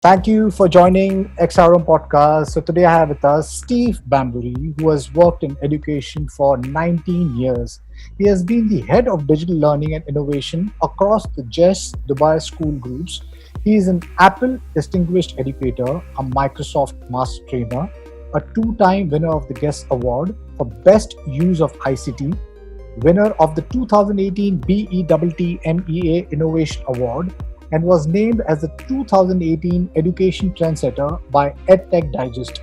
Thank you for joining XRM podcast. So today I have with us Steve Bambury, who has worked in education for 19 years. He has been the head of digital learning and innovation across the JESS Dubai school groups. He is an Apple Distinguished Educator, a Microsoft Master Trainer, a two-time winner of the GESS Award for Best Use of ICT, winner of the 2018 BETT MEA Innovation Award, and was named as the 2018 Education Trendsetter by EdTech Digest.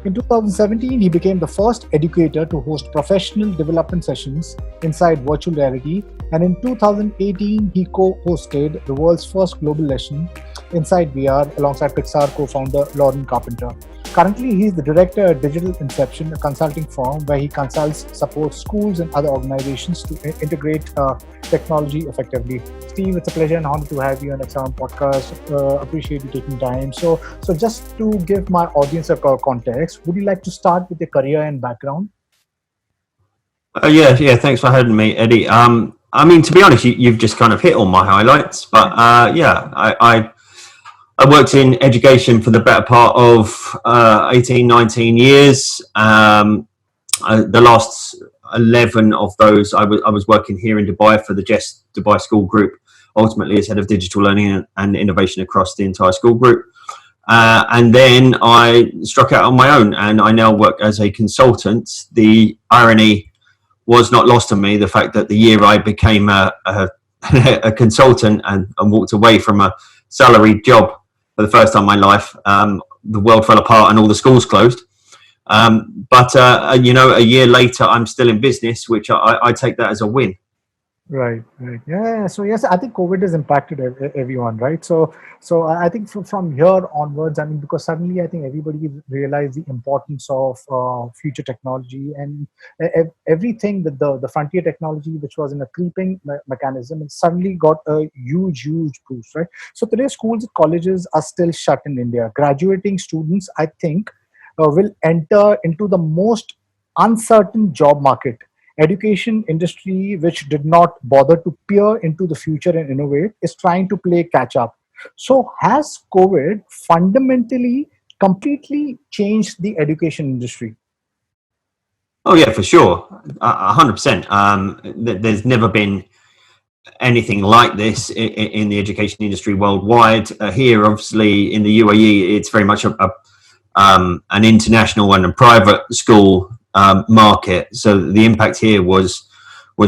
In 2017, he became the first educator to host professional development sessions inside virtual reality, and in 2018, he co-hosted the world's first global lesson inside VR alongside Pixar co-founder Loren Carpenter. Currently, he is the director at Digital Inception, a consulting firm where he consults, supports schools and other organizations to integrate technology effectively. Steve, it's a pleasure and honor to have you on XRM podcast. Appreciate you taking time. So just to give my audience a context, would you like to start with your career and background? Yeah. Thanks for having me, Eddie. I mean, to be honest, you've just kind of hit all my highlights. But I worked in education for the better part of 18, 19 years. The last 11 of those, I was working here in Dubai for the JESS Dubai school group, ultimately as head of digital learning and innovation across the entire school group. And then I struck out on my own, and I now work as a consultant. The irony was not lost on me, the fact that the year I became a consultant and walked away from a salaried job for the first time in my life, the world fell apart and all the schools closed. But a year later, I'm still in business, which I take that as a win. Right. Yeah. So yes, I think COVID has impacted everyone, right? So I think from here onwards, I mean, because suddenly I think everybody realized the importance of future technology and everything that the frontier technology, which was in a creeping mechanism, and suddenly got a huge boost, right? So today, schools and colleges are still shut in India. Graduating students, I think, will enter into the most uncertain job market. Education industry, which did not bother to peer into the future and innovate, is trying to play catch up. So has COVID fundamentally completely changed the education industry? Oh yeah, for sure, 100%. There's never been anything like this in the education industry worldwide. Here, obviously, in the UAE, it's very much an international and a private school market. So the impact here was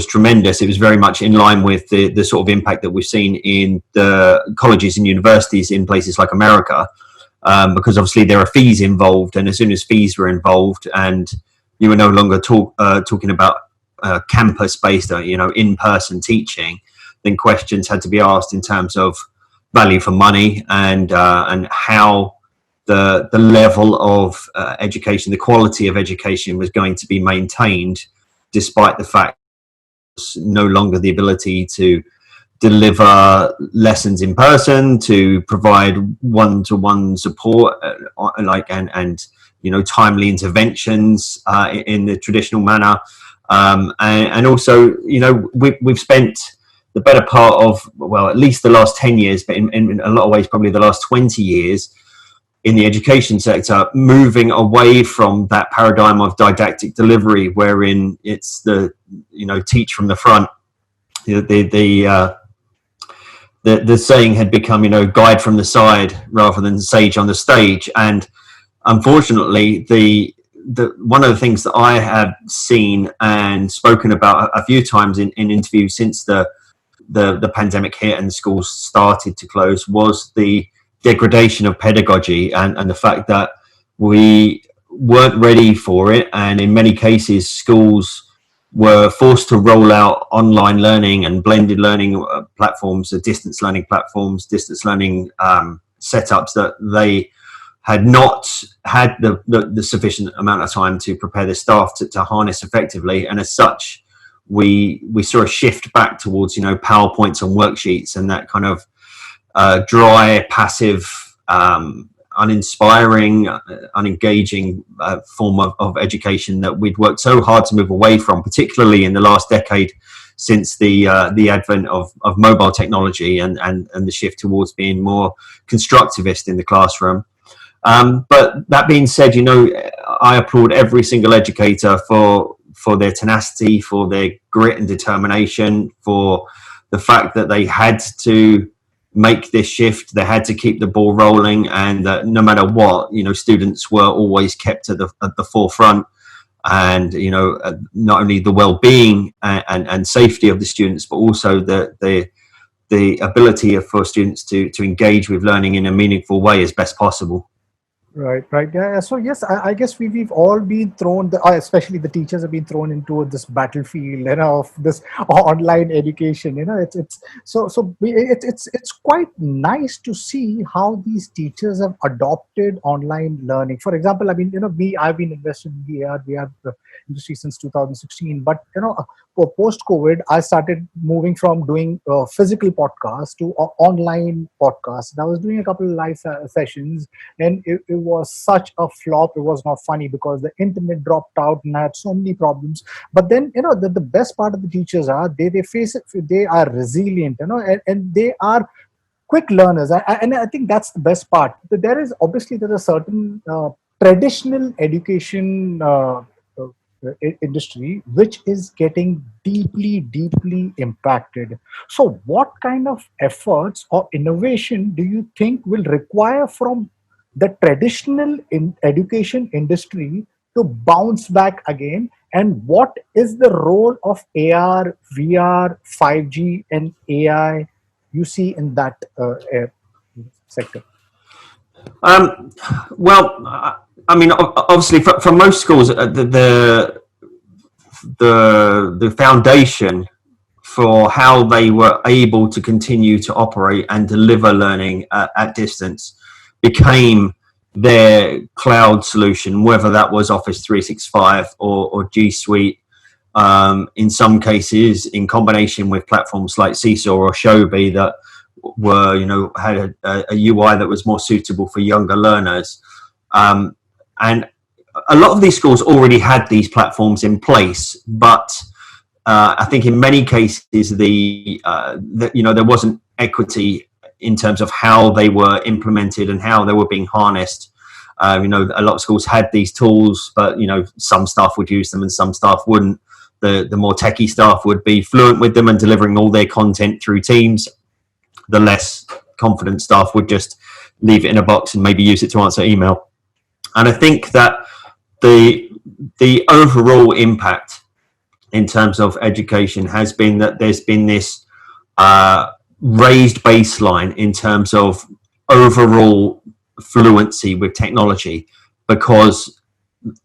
tremendous. It was very much in line with the sort of impact that we've seen in the colleges and universities in places like America, because obviously there are fees involved, and as soon as fees were involved and you were no longer talking about campus-based, in-person teaching, then questions had to be asked in terms of value for money and how the level of education, the quality of education was going to be maintained, despite the fact no longer the ability to deliver lessons in person, to provide one-to-one support, and timely interventions in the traditional manner, and also we've spent the better part of, well, at least the last 10 years, but in a lot of ways probably the last 20 years in the education sector, moving away from that paradigm of didactic delivery, wherein it's the teach from the front. The saying had become guide from the side rather than sage on the stage. And unfortunately, the one of the things that I have seen and spoken about a few times in interviews since the pandemic hit and the schools started to close was the degradation of pedagogy and the fact that we weren't ready for it, and in many cases schools were forced to roll out online learning and blended learning platforms, distance learning platforms, distance learning setups that they had not had the sufficient amount of time to prepare their staff to harness effectively, and as such we saw a shift back towards PowerPoints and worksheets and that kind of dry, passive, uninspiring, unengaging form of education that we'd worked so hard to move away from, particularly in the last decade since the advent of mobile technology and the shift towards being more constructivist in the classroom. But that being said, I applaud every single educator for their tenacity, for their grit and determination, for the fact that they had to make this shift, they had to keep the ball rolling, and that no matter what, students were always kept at the forefront. And not only the well-being and safety of the students, but also the ability for students to engage with learning in a meaningful way as best possible. Right, right. Yeah. So yes, I guess we've all been thrown, especially the teachers have been thrown into this battlefield, of this online education. It's quite nice to see how these teachers have adopted online learning. For example, I've been invested in the AR/VR industry since 2016, but post-COVID, I started moving from doing physical podcasts to online podcasts. And I was doing a couple of live sessions, and it was such a flop. It was not funny because the internet dropped out and I had so many problems. But then, the best part of the teachers are they face it, they are resilient, and they are quick learners. And I think that's the best part. There's a certain traditional education industry which is getting deeply impacted. So what kind of efforts or innovation do you think will require from the traditional education industry to bounce back again? And what is the role of AR, VR, 5G and AI you see in that sector? Obviously, for most schools, the foundation for how they were able to continue to operate and deliver learning at distance became their cloud solution, whether that was Office 365 or G Suite. In some cases, in combination with platforms like Seesaw or Shobi that were, had a UI that was more suitable for younger learners. And a lot of these schools already had these platforms in place, but I think in many cases there wasn't equity in terms of how they were implemented and how they were being harnessed. A lot of schools had these tools, but some staff would use them and some staff wouldn't. The more techie staff would be fluent with them and delivering all their content through Teams. The less confident staff would just leave it in a box and maybe use it to answer email. And I think that the overall impact in terms of education has been that there's been this raised baseline in terms of overall fluency with technology, because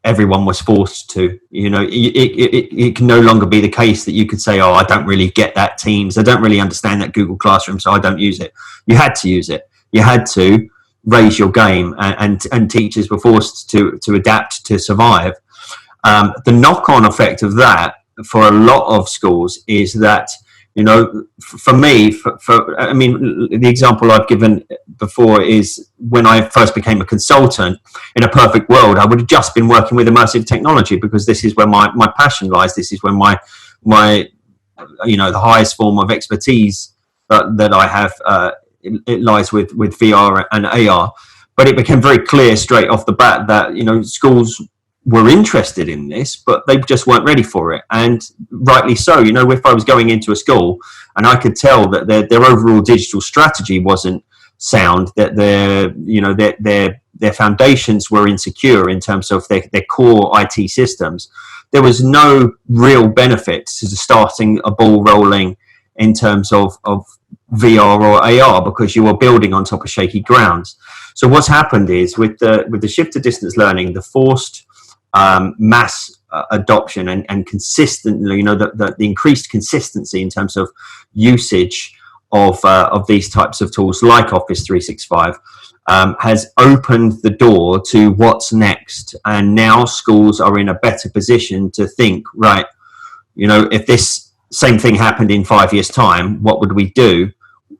everyone was forced to. It can no longer be the case that you could say, I don't really get that Teams, I don't really understand that Google Classroom, so I don't use it. You had to use it. You had to raise your game, and teachers were forced to adapt to survive. The knock-on effect of that for a lot of schools is that, for me, the example I've given before is when I first became a consultant. In a perfect world, I would have just been working with immersive technology because this is where my passion lies. This is where my the highest form of expertise that I have. It lies with VR and AR. But it became very clear straight off the bat that schools were interested in this, but they just weren't ready for it, and rightly so. If I was going into a school and I could tell that their overall digital strategy wasn't sound, that their foundations were insecure in terms of their core IT systems, there was no real benefit to starting a ball rolling in terms of VR or AR, because you are building on top of shaky grounds. So what's happened is with the shift to distance learning, the forced mass adoption and consistently, the increased consistency in terms of usage of these types of tools like Office 365 has opened the door to what's next. And now schools are in a better position to think, right, if this same thing happened in 5 years' time, what would we do?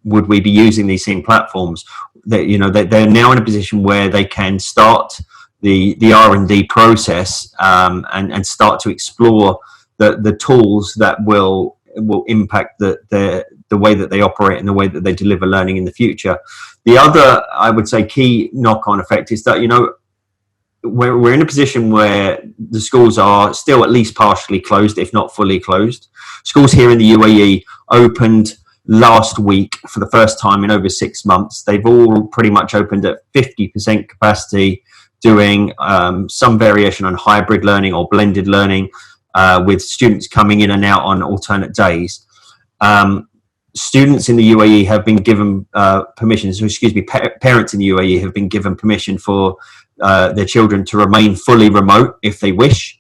Would we be using these same platforms? They're now in a position where they can start the R&D process and start to explore the tools that will will impact the way that they operate and the way that they deliver learning in the future. The other, I would say, key knock-on effect is that, we're in a position where the schools are still at least partially closed, if not fully closed. Schools here in the UAE opened last week for the first time in over 6 months. They've all pretty much opened at 50% capacity, doing some variation on hybrid learning or blended learning, with students coming in and out on alternate days. Students in the UAE have been given parents in the UAE have been given permission for their children to remain fully remote if they wish,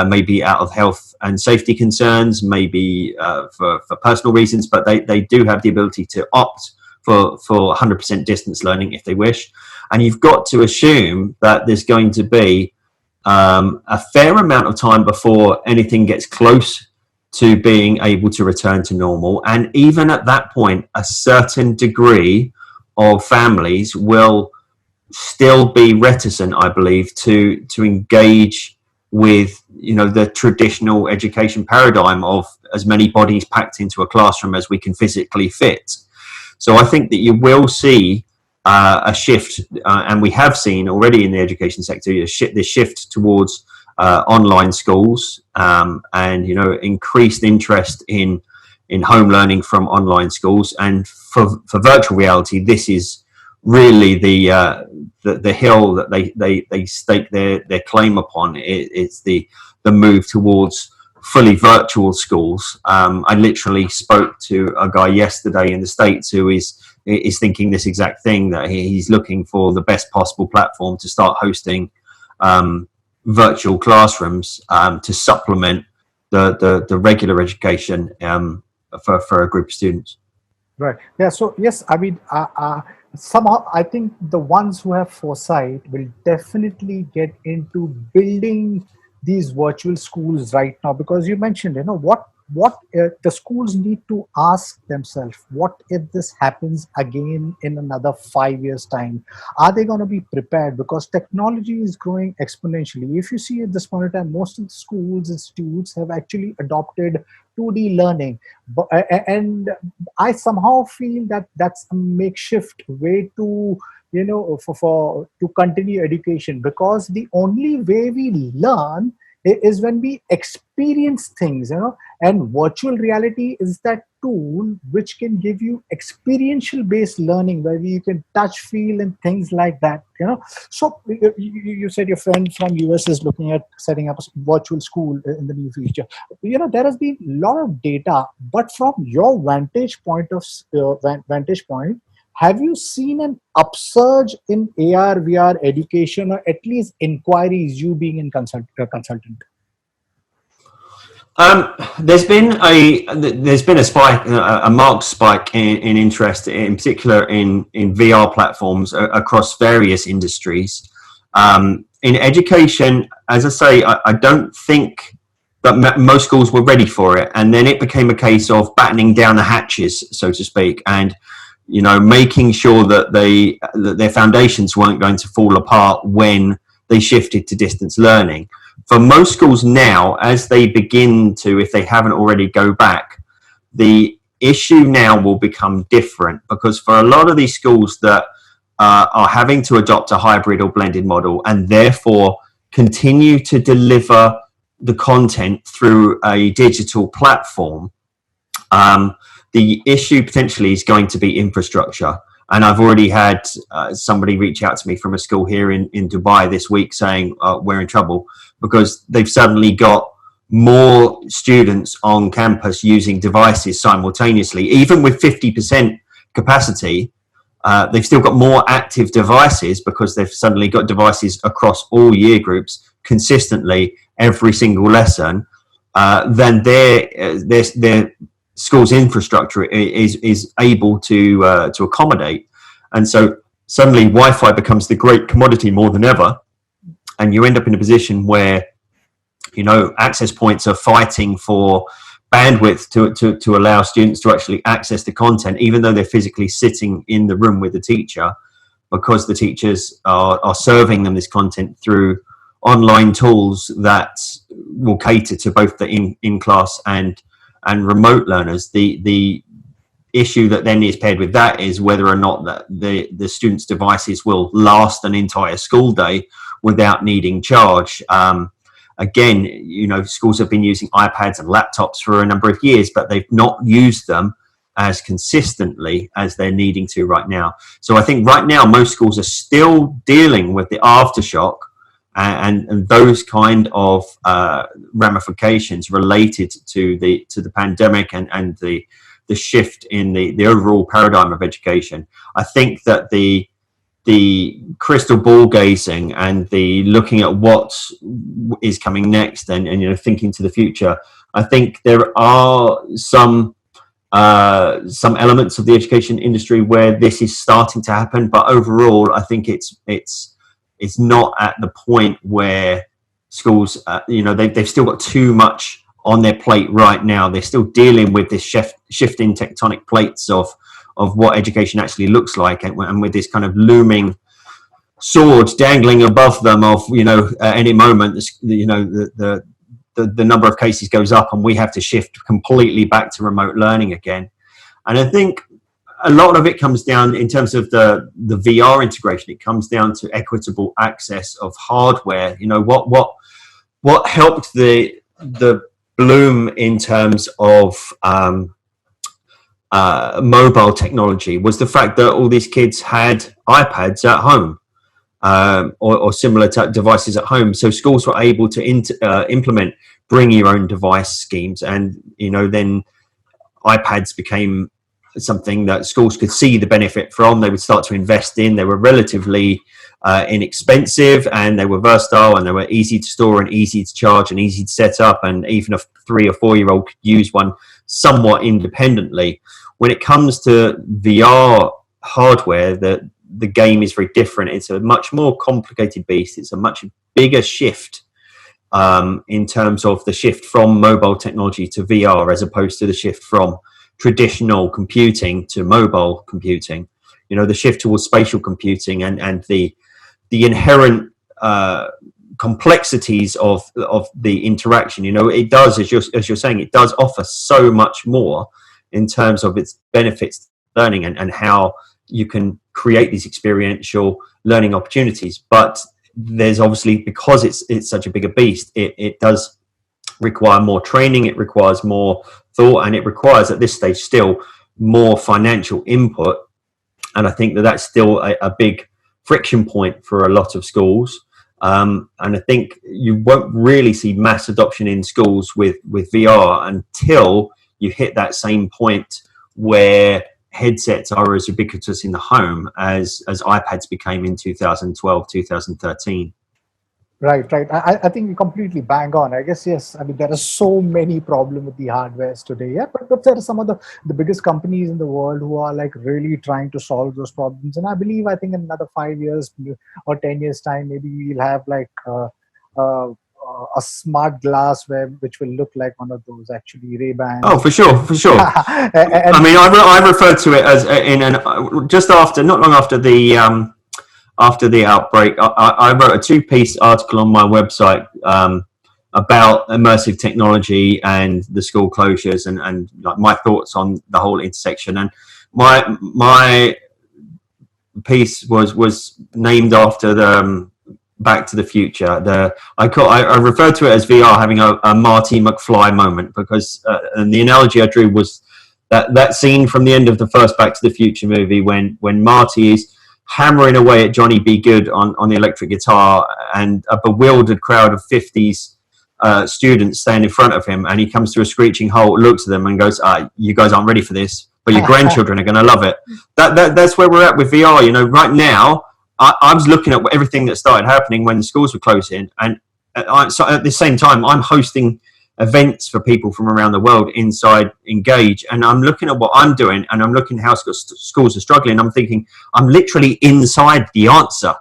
maybe out of health and safety concerns, maybe for personal reasons, but they do have the ability to opt for 100% distance learning if they wish. And you've got to assume that there's going to be a fair amount of time before anything gets close to being able to return to normal. And even at that point, a certain degree of families will still be reticent, I believe, to engage with the traditional education paradigm of as many bodies packed into a classroom as we can physically fit. So I think that you will see a shift, and we have seen already in the education sector this shift towards online schools, and increased interest in home learning from online schools. And for virtual reality, this is really the hill that they stake their claim upon. It's the move towards fully virtual schools. I literally spoke to a guy yesterday in the States who is thinking this exact thing, that he's looking for the best possible platform to start hosting virtual classrooms to supplement the regular education for a group of students. Right. Yeah. So yes, I mean, somehow I think the ones who have foresight will definitely get into building these virtual schools right now, because you mentioned, what the schools need to ask themselves: what if this happens again in another 5 years' time? Are they going to be prepared? Because technology is growing exponentially. If you see at this point in time, most of the schools, institutes have actually adopted 2D learning, and I somehow feel that that's a makeshift way to to continue education, because the only way we learn is when we experience things, and virtual reality is that tool which can give you experiential based learning, where you can touch, feel, and things like that. So you said your friend from US is looking at setting up a virtual school in the near future. There has been a lot of data, but from your vantage point, have you seen an upsurge in AR, VR education, or at least inquiries, you being a consultant? There's been a spike, a marked spike in interest, in particular in VR platforms across various industries. In education, as I say, I don't think that most schools were ready for it, and then it became a case of battening down the hatches, so to speak, and making sure that their foundations weren't going to fall apart when they shifted to distance learning. For most schools now, as they begin to, if they haven't already, go back, the issue now will become different, because for a lot of these schools that are having to adopt a hybrid or blended model and therefore continue to deliver the content through a digital platform, the issue potentially is going to be infrastructure. And I've already had somebody reach out to me from a school here in Dubai this week saying we're in trouble because they've suddenly got more students on campus using devices simultaneously. Even with 50% capacity, they've still got more active devices because they've suddenly got devices across all year groups consistently every single lesson, than their school's infrastructure is able to accommodate. And so suddenly Wi-Fi becomes the great commodity more than ever, and you end up in a position where access points are fighting for bandwidth to allow students to actually access the content, even though they're physically sitting in the room with the teacher, because the teachers are serving them this content through online tools that will cater to both the in-class and and remote learners. The issue that then is paired with that is whether or not that the students' devices will last an entire school day without needing charge. Again, you know, schools have been using iPads and laptops for a number of years, but they've not used them as consistently as they're needing to right now. So I think right now most schools are still dealing with the aftershock and those kind of ramifications related to the pandemic and the shift in the overall paradigm of education. I think that the crystal ball gazing and the looking at what is coming next and you know, thinking to the future, I think there are some elements of the education industry where this is starting to happen, but overall I think it's not at the point where schools you know, they've still got too much on their plate right now. They're still dealing with this shifting tectonic plates of what education actually looks like, and with this kind of looming sword dangling above them of, you know, at any moment, you know, the number of cases goes up and we have to shift completely back to remote learning again. And I think a lot of it comes down, in terms of the VR integration, it comes down to equitable access of hardware. You know, what helped the bloom in terms of mobile technology was the fact that all these kids had iPads at home, or similar type devices at home. So schools were able to implement bring your own device schemes, and you know, then iPads became something that schools could see the benefit from. They would start to invest in. They were relatively inexpensive, and they were versatile, and they were easy to store and easy to charge and easy to set up, and even a 3 or 4 year old could use one somewhat independently. When it comes to VR hardware, the game is very different. It's a much more complicated beast. It's a much bigger shift in terms of the shift from mobile technology to VR, as opposed to the shift from traditional computing to mobile computing. You know, the shift towards spatial computing and the inherent complexities of the interaction. You know, it does, as you're saying, it does offer so much more in terms of its benefits to learning and how you can create these experiential learning opportunities. But there's obviously, because it's such a bigger beast, it does require more training, it requires more thought, and it requires at this stage still more financial input. And I think that's still a big friction point for a lot of schools. And I think you won't really see mass adoption in schools with VR until you hit that same point where headsets are as ubiquitous in the home as iPads became in 2012, 2013. Right. I think you completely bang on. I guess, yes. I mean, there are so many problems with the hardwares today. Yeah, but there are some of the biggest companies in the world who are like really trying to solve those problems. And I think in another 5 years or 10 years time, maybe we'll have like a smart glass which will look like one of those actually Ray-Bans. Oh, for sure. I mean, I refer to it as just after, not long after the outbreak, I wrote a 2-piece article on my website about immersive technology and the school closures and like my thoughts on the whole intersection. And my piece was named after the Back to the Future. I referred to it as VR having a Marty McFly moment, because and the analogy I drew was that scene from the end of the first Back to the Future movie when Marty is hammering away at Johnny B. Good on the electric guitar, and a bewildered crowd of 50s students stand in front of him, and he comes to a screeching halt, looks at them and goes, you guys aren't ready for this, but your grandchildren are going to love it. That's where we're at with VR. You know, right now, I was looking at everything that started happening when the schools were closing, and so at the same time, I'm hosting events for people from around the world inside Engage, and I'm looking at what I'm doing, and I'm looking how schools are struggling. I'm thinking, I'm literally inside the answer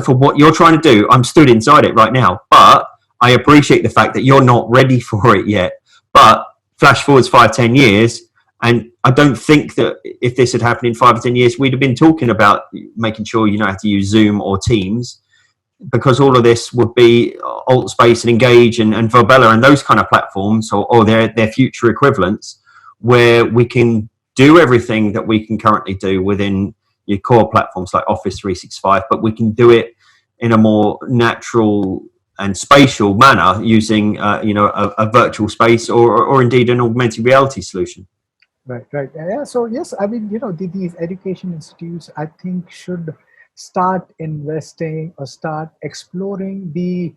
for what you're trying to do. I'm stood inside it right now, but I appreciate the fact that you're not ready for it yet. But flash forwards 5-10 years, and I don't think that if this had happened in 5 or 10 years, we'd have been talking about making sure you know how to use Zoom or Teams. because all of this would be Altspace and Engage and Verbella and those kind of platforms, or their future equivalents, where we can do everything that we can currently do within your core platforms like Office 365, but we can do it in a more natural and spatial manner using a virtual space or indeed an augmented reality solution. Right, right. Yeah. So yes, I mean, these education institutes, I think, should start investing or start exploring the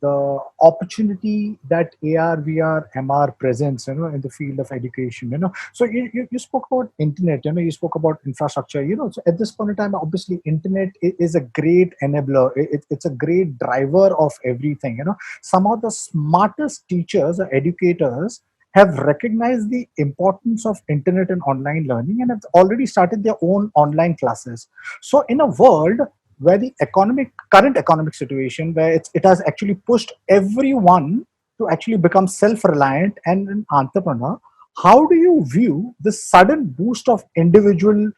the opportunity that AR, VR, MR presents, in the field of education. So you spoke about internet. You spoke about infrastructure. So at this point in time, obviously, internet is a great enabler. It's a great driver of everything. Some of the smartest teachers or educators have recognized the importance of internet and online learning and have already started their own online classes. So in a world where the current economic situation, where it has actually pushed everyone to actually become self-reliant and an entrepreneur, how do you view this sudden boost of individual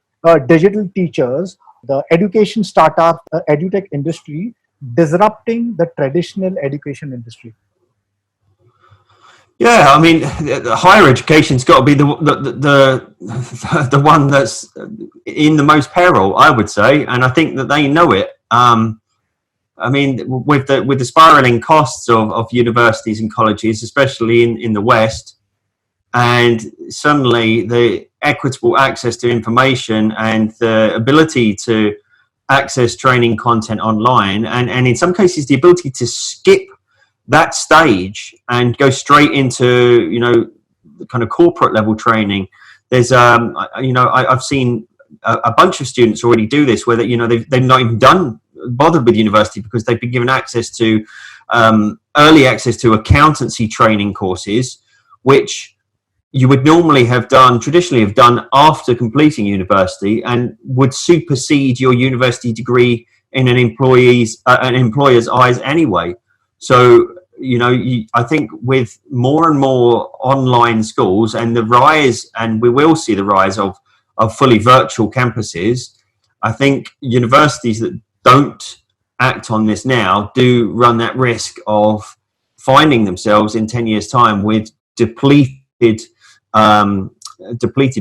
digital teachers, the education startup, edutech industry, disrupting the traditional education industry? Yeah, I mean, the higher education's got to be the one that's in the most peril, I would say, and I think that they know it. I mean, with the spiraling costs of universities and colleges, especially in the West, and suddenly the equitable access to information and the ability to access training content online, and in some cases the ability to skip that stage and go straight into the kind of corporate level training. There's I've seen a bunch of students already do this, where they've not even bothered with university because they've been given access to early access to accountancy training courses, which you would normally traditionally have done after completing university, and would supersede your university degree in an employer's eyes anyway. So, I think with more and more online schools and the rise, and we will see the rise of fully virtual campuses, I think universities that don't act on this now do run that risk of finding themselves in 10 years' time with depleted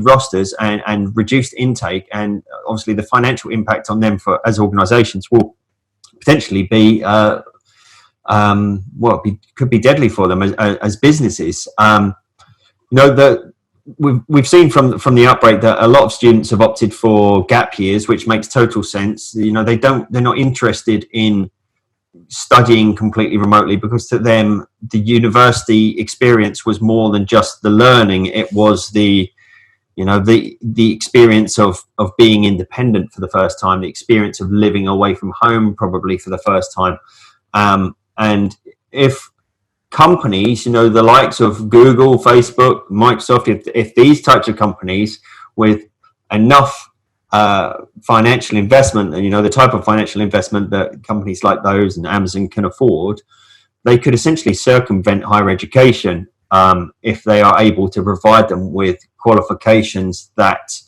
rosters and reduced intake, and obviously the financial impact on them as organizations will potentially be could be deadly for them as businesses. We've seen from the outbreak that a lot of students have opted for gap years, which makes total sense. They're not interested in studying completely remotely, because to them the university experience was more than just the learning. It was the experience of being independent for the first time, the experience of living away from home probably for the first time. And if companies, the likes of Google, Facebook, Microsoft, if these types of companies with enough financial investment, and the type of financial investment that companies like those and Amazon can afford, they could essentially circumvent higher education if they are able to provide them with qualifications that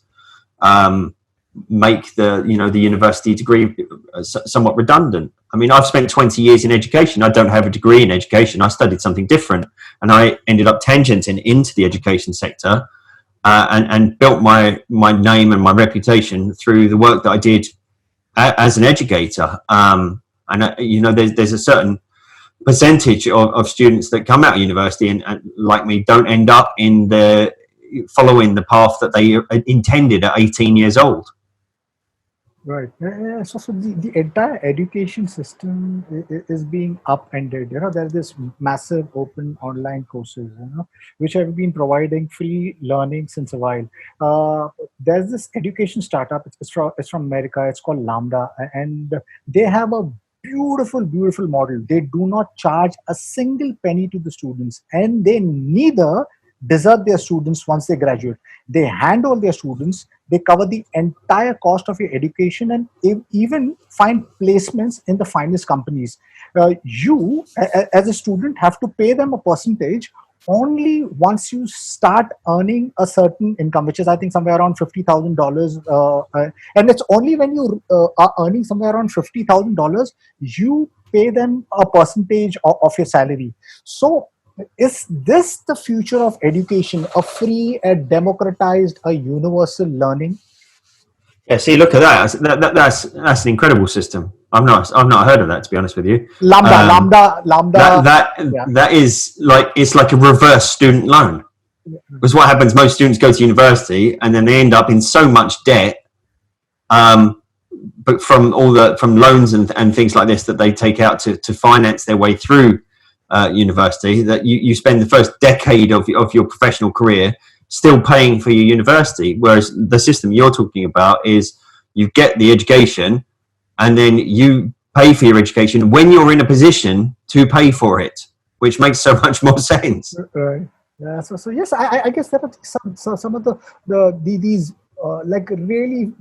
make the university degree somewhat redundant. I mean, I've spent 20 years in education. I don't have a degree in education. I studied something different, and I ended up tangenting into the education sector and built my name and my reputation through the work that I did as an educator. There's a certain percentage of students that come out of university and like me, don't end up following the path that they intended at 18 years old. Right. So the entire education system is being upended. There's this massive open online courses, which have been providing free learning since a while. There's this education startup. It's from America. It's called Lambda, and they have a beautiful model. They do not charge a single penny to the students, and they neither desert their students once they graduate. They handle their students, they cover the entire cost of your education, and even find placements in the finest companies. You, as a student, have to pay them a percentage only once you start earning a certain income, which is I think somewhere around $50,000, and it's only when you are earning somewhere around $50,000, you pay them a percentage of your salary. So, is this the future of education? A free, a democratized, a universal learning? Yeah, see, look at that. That's an incredible system. I've not heard of that, to be honest with you. Lambda, Um, lambda, lambda. Yeah. that is like, it's like a reverse student loan. Because what happens, most students go to university and then they end up in so much debt, um, but from loans and things like this that they take out to finance their way through university, that you spend the first decade of your professional career still paying for your university. Whereas the system you're talking about is, you get the education and then you pay for your education when you're in a position to pay for it, which makes so much more sense. Right. Yeah. So yes, I guess there are some of these like really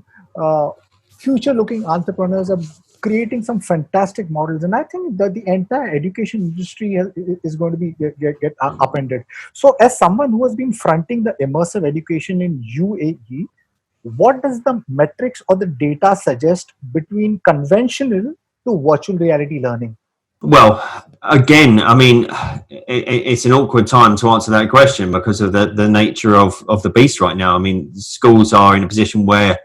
future looking entrepreneurs are creating some fantastic models, and I think that the entire education industry is going to be get upended. So as someone who has been fronting the immersive education in UAE, what does the metrics or the data suggest between conventional to virtual reality learning? Well, again, I mean, it's an awkward time to answer that question because of the nature of the beast right now. I mean, schools are in a position where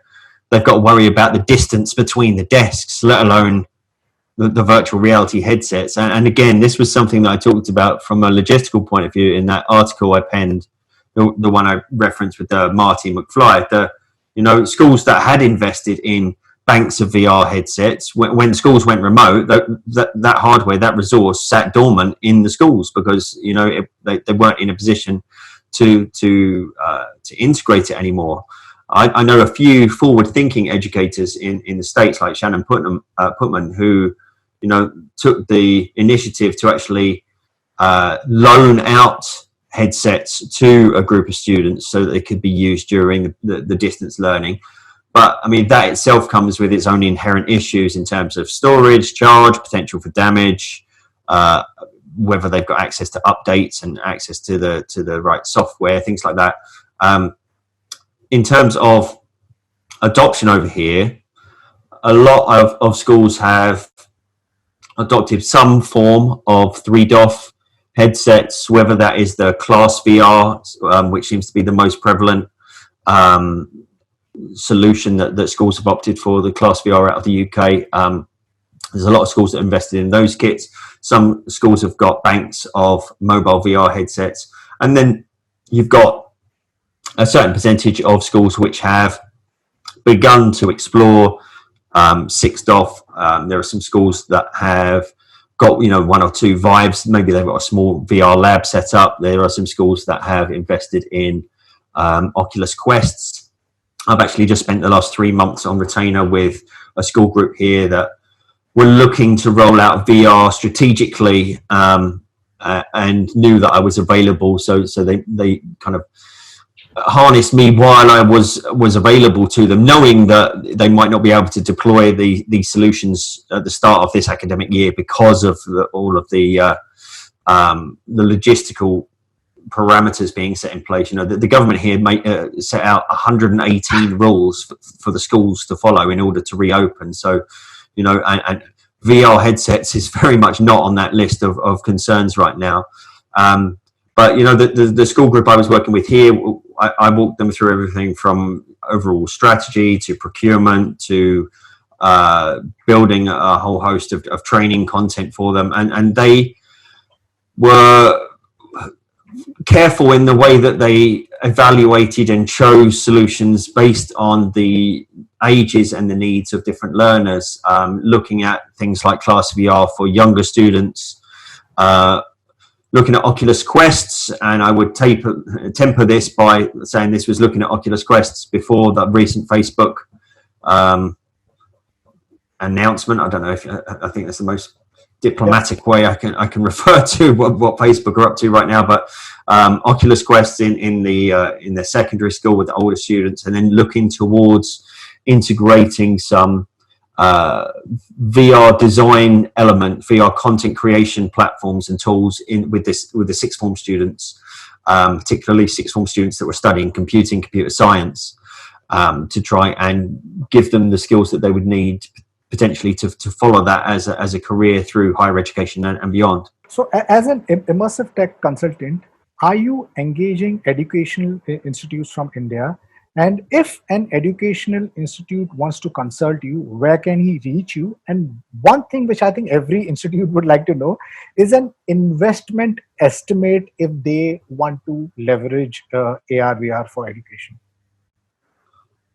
they've got to worry about the distance between the desks, let alone the virtual reality headsets. And again, this was something that I talked about from a logistical point of view in that article I penned, the one I referenced with Marty McFly. Schools that had invested in banks of VR headsets, when schools went remote, that hardware, that resource sat dormant in the schools because they weren't in a position to integrate it anymore. I know a few forward-thinking educators in the States, like Shannon Putman, who took the initiative to actually loan out headsets to a group of students so that they could be used during the distance learning. But I mean, that itself comes with its own inherent issues in terms of storage, charge, potential for damage, whether they've got access to updates and access to the right software, things like that. In terms of adoption over here, a lot of schools have adopted some form of 3DOF headsets, whether that is the Class VR, which seems to be the most prevalent solution that schools have opted for, the Class VR out of the UK. There's a lot of schools that invested in those kits. Some schools have got banks of mobile VR headsets. And then you've got a certain percentage of schools which have begun to explore 6DOF. There are some schools that have got one or two Vives. Maybe they've got a small VR lab set up. There are some schools that have invested in Oculus Quests. I've actually just spent the last 3 months on retainer with a school group here that were looking to roll out VR strategically, and knew that I was available. So they kind of harnessed me while I was available to them, knowing that they might not be able to deploy these solutions at the start of this academic year because of all of the logistical parameters being set in place. The government here set out 118 rules for the schools to follow in order to reopen. So, and VR headsets is very much not on that list of concerns right now. But the school group I was working with here, I walked them through everything from overall strategy to procurement to building a whole host of training content for them, and they were careful in the way that they evaluated and chose solutions based on the ages and the needs of different learners, looking at things like Class VR for younger students, looking at Oculus Quests. And I would temper this by saying this was looking at Oculus Quests before the recent Facebook announcement. I don't know if I think that's the most diplomatic way I can refer to what Facebook are up to right now, but Oculus Quests in the secondary school with the older students, and then looking towards integrating some VR design element, VR content creation platforms and tools with the sixth form students. particularly sixth form students that were studying computer science, to try and give them the skills that they would need potentially to follow that as a career through higher education and beyond. So, as an immersive tech consultant, are you engaging educational institutes from India? And if an educational institute wants to consult you, where can he reach you? And one thing which I think every institute would like to know is an investment estimate if they want to leverage AR/VR for education.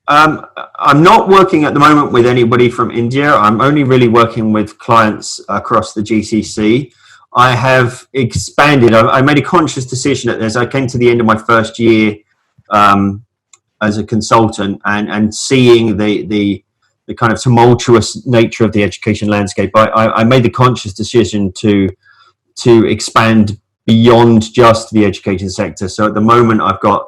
I'm not working at the moment with anybody from India. I'm only really working with clients across the GCC. I have expanded. I made a conscious decision as I came to the end of my first year as a consultant, and seeing the kind of tumultuous nature of the education landscape. I made the conscious decision to expand beyond just the education sector. So at the moment, I've got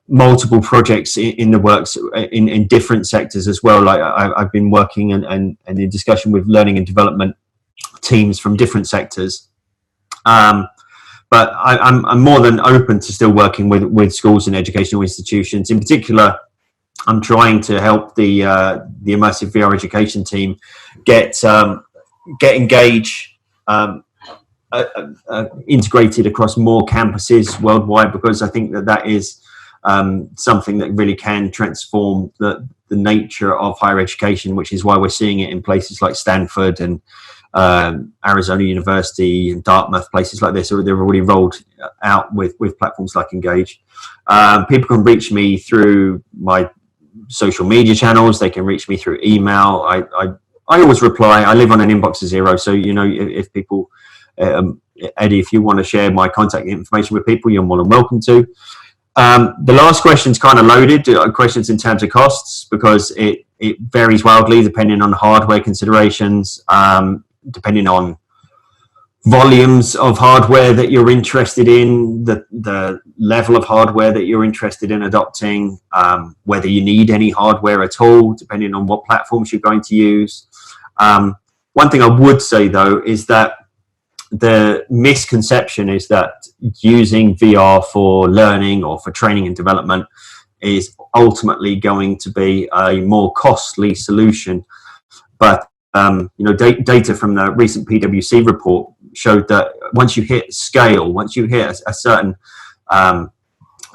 multiple projects in the works in different sectors as well. Like I've been working and in discussion with learning and development teams from different sectors. But I'm more than open to still working with schools and educational institutions. In particular, I'm trying to help the Immersive VR education team get Engage integrated across more campuses worldwide, because I think that is something that really can transform the nature of higher education, which is why we're seeing it in places like Stanford and Arizona University and Dartmouth, places like this. They're already rolled out with platforms like Engage. People can reach me through my social media channels. They can reach me through email. I always reply. I live on an inbox of zero, so if people Eddie, if you want to share my contact information with people, you're more than welcome to. The last question's kind of loaded, questions in terms of costs, because it varies wildly depending on hardware considerations, depending on volumes of hardware that you're interested in, the level of hardware that you're interested in adopting, whether you need any hardware at all, depending on what platforms you're going to use. One thing I would say, though, is that the misconception is that using VR for learning or for training and development is ultimately going to be a more costly solution. But data from the recent PwC report showed that once you hit scale, once you hit a certain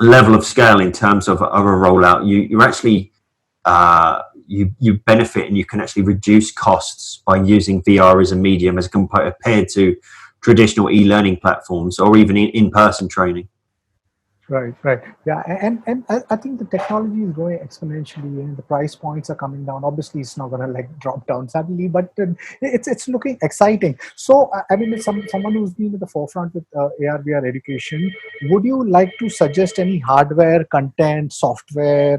level of scale in terms of a rollout, you actually you benefit, and you can actually reduce costs by using VR as a medium as compared to traditional e-learning platforms or even in-person training. Right. Yeah, and I think the technology is growing exponentially, and the price points are coming down. Obviously, it's not going to drop down suddenly, but it's looking exciting. So, I mean, someone who's been at the forefront with AR/VR education, would you like to suggest any hardware, content, software,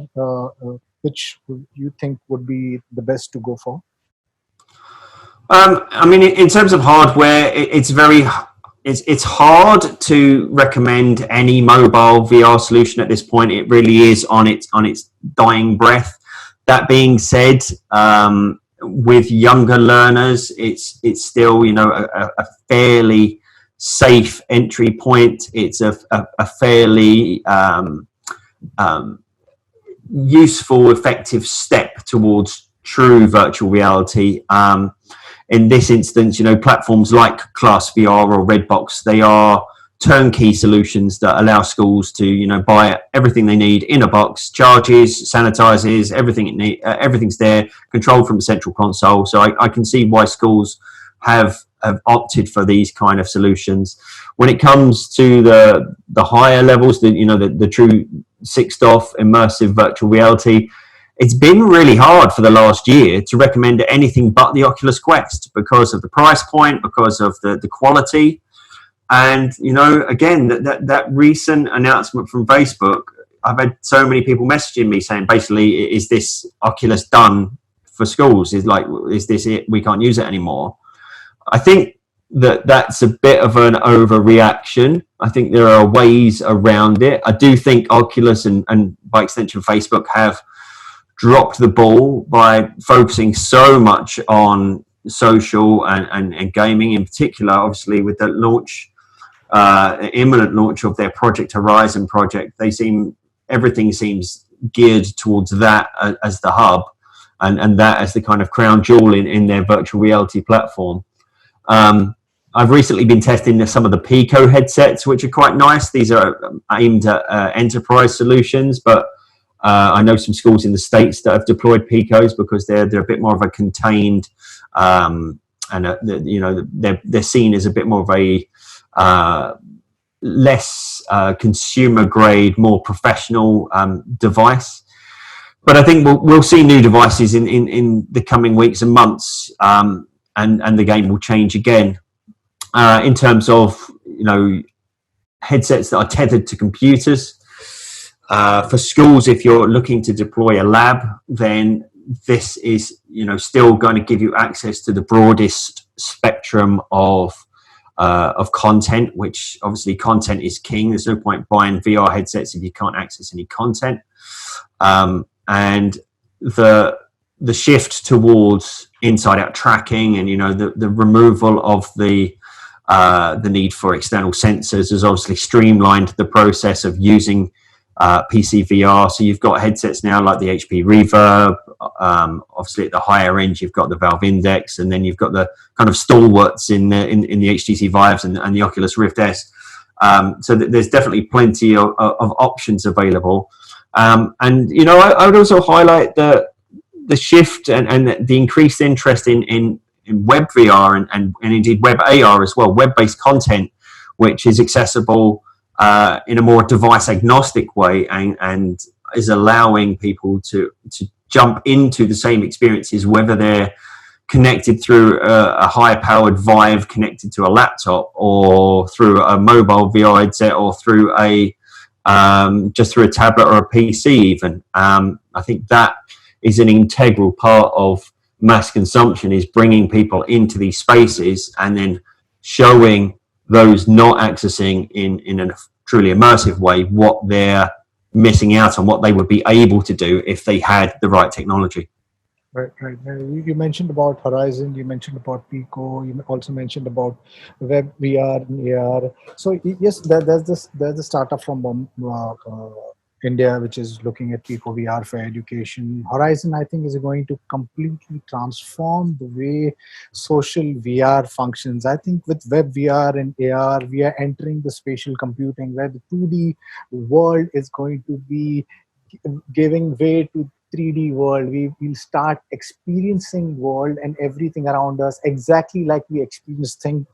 which you think would be the best to go for? I mean, in terms of hardware, it's hard to recommend any mobile VR solution at this point. It really is on its dying breath. That being said, with younger learners, it's still a fairly safe entry point. It's a fairly useful, effective step towards true virtual reality. In this instance, platforms like Class VR or Redbox, they are turnkey solutions that allow schools to, buy everything they need in a box, charges, sanitizes, everything's there, controlled from a central console. So I can see why schools have opted for these kind of solutions. When it comes to the higher levels, the true sixth off immersive virtual reality, it's been really hard for the last year to recommend anything but the Oculus Quest because of the price point, because of the quality. And, again, that recent announcement from Facebook, I've had so many people messaging me saying, basically, is this Oculus done for schools? Is this it? We can't use it anymore. I think that's a bit of an overreaction. I think there are ways around it. I do think Oculus and by extension Facebook have dropped the ball by focusing so much on social and gaming in particular, obviously with the launch imminent launch of their Project Horizon project. Everything seems geared towards that as the hub, and that as the kind of crown jewel in their virtual reality platform. I've recently been testing some of the Pico headsets, which are quite nice. These are aimed at enterprise solutions, but I know some schools in the States that have deployed Picos because they're a bit more of a contained, they're seen as a bit more of a less consumer grade, more professional device. But I think we'll see new devices in the coming weeks and months, and the game will change again. In terms of headsets that are tethered to computers. For schools, if you're looking to deploy a lab, then this is still going to give you access to the broadest spectrum of content, which obviously content is king. There's no point buying VR headsets if you can't access any content. And the shift towards inside-out tracking and the removal of the need for external sensors has obviously streamlined the process of using PC VR. So you've got headsets now like the HP Reverb. Obviously, at the higher end, you've got the Valve Index, and then you've got the kind of stalwarts in the HTC Vives and the Oculus Rift S. So there's definitely plenty of options available. And I would also highlight the shift and the increased interest in web VR and indeed web AR as well, web-based content, which is accessible in a more device agnostic way and is allowing people to jump into the same experiences, whether they're connected through a high-powered Vive connected to a laptop, or through a mobile VR headset, or through just through a tablet or a PC even. I think that is an integral part of mass consumption, is bringing people into these spaces and then showing those not accessing in a truly immersive way what they're missing out on, what they would be able to do if they had the right technology. Right. You mentioned about Horizon, you mentioned about Pico, you also mentioned about web VR and AR. So yes, there's a startup from India which is looking at Pico VR for education. Horizon, I think, is going to completely transform the way social VR functions. I think with web VR and AR, we are entering the spatial computing where the 2D world is going to be giving way to 3D world. We will start experiencing world and everything around us exactly like we experience things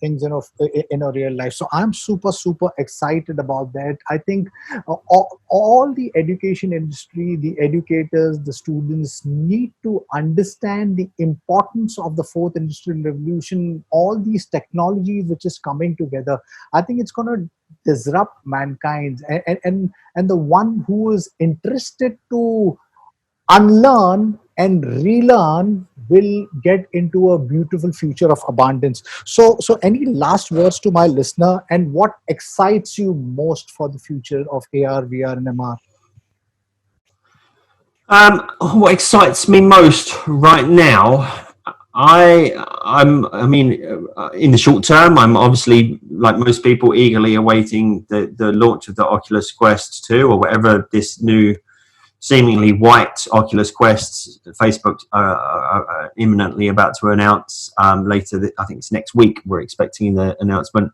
in a real life. So I'm super excited about that. I think all the education industry, the educators, the students need to understand the importance of the fourth industrial revolution, all these technologies which is coming together. I think it's going to disrupt mankind, and the one who is interested to unlearn and relearn will get into a beautiful future of abundance. So any last words to my listener, and what excites you most for the future of AR, VR and MR? What excites me most right now, I mean, in the short term, I'm obviously, like most people, eagerly awaiting the launch of the Oculus Quest 2, or whatever this new seemingly white Oculus Quest Facebook are imminently about to announce later. I think it's next week we're expecting the announcement.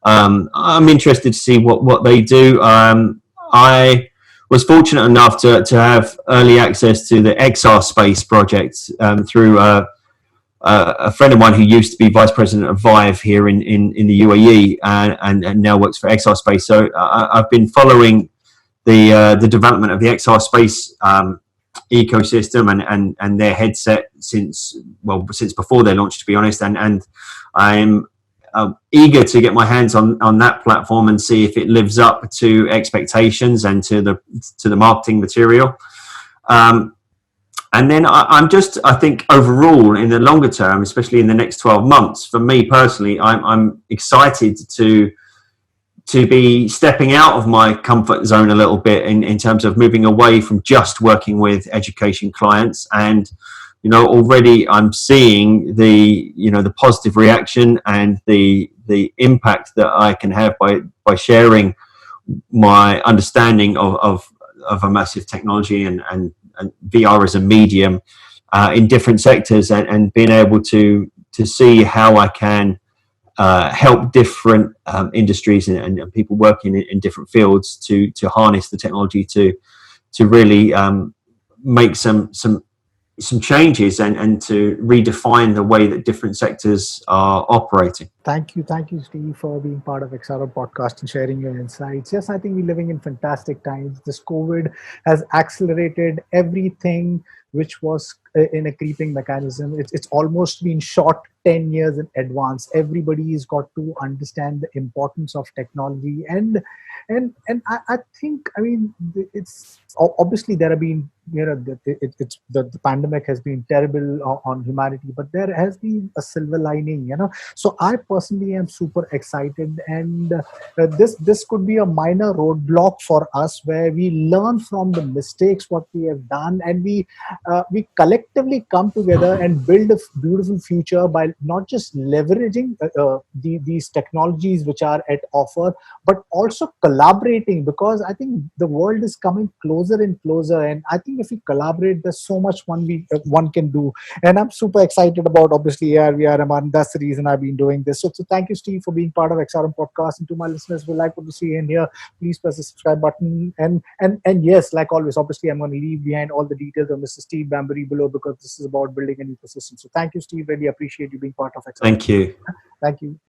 I'm interested to see what they do. I was fortunate enough to have early access to the XR Space project through a friend of mine who used to be vice president of Vive here in the UAE and now works for XR Space. So I've been following the development of the XR Space ecosystem and their headset since before their launch, to be honest. And I'm eager to get my hands on that platform and see if it lives up to expectations and to the marketing material. And then I think overall, in the longer term, especially in the next 12 months, for me personally, I'm excited to be stepping out of my comfort zone a little bit in terms of moving away from just working with education clients. And, already I'm seeing the positive reaction and the the impact that I can have by sharing my understanding of immersive technology and VR as a medium in different sectors, and being able to see how I can help different industries and people working in different fields to harness the technology to really make some changes and to redefine the way that different sectors are operating. Thank you, Steve, for being part of XRO podcast and sharing your insights. Yes, I think we're living in fantastic times. This COVID has accelerated everything which was in a creeping mechanism. It's almost been shot 10 years in advance. Everybody's got to understand the importance of technology, and I think, I mean, it's obviously there have been, you know, it's the pandemic has been terrible on humanity, but there has been a silver lining, you know. So I personally am super excited, and this could be a minor roadblock for us, where we learn from the mistakes what we have done, and we collectively come together and build a beautiful future by not just leveraging these technologies which are at offer, but also collaborating, because I think the world is coming closer and closer, and I think if we collaborate, there's so much one can do. And I'm super excited about, obviously, AR, VR, MR, and that's the reason I've been doing this. So thank you, Steve, for being part of XRM podcast. And to my listeners, we like what you see in here. Please press the subscribe button. And yes, like always, obviously, I'm going to leave behind all the details of Mr. Steve Bambury below, because this is about building an ecosystem. So thank you, Steve. Really appreciate you being part of XRM. Thank you. Thank you.